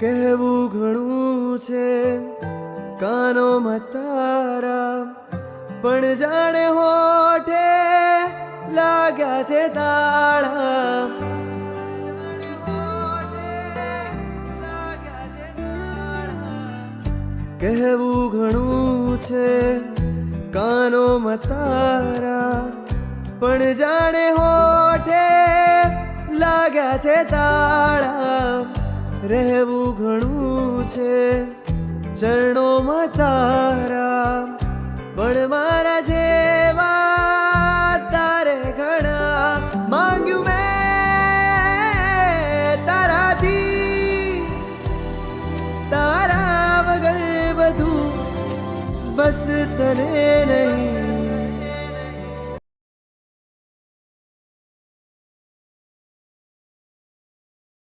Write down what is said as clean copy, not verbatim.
કહેવું ઘણું છે કાનોમાં તારા, પણ જાણે હોઠે લાગ્યા છે તાળા. કહેવું ઘણું છે કાનોમાં તારા, પણ જાણે હોઠે લાગ્યા છે તાળા. રહેવું ઘણું છે ચરણોમાં તારા, પણ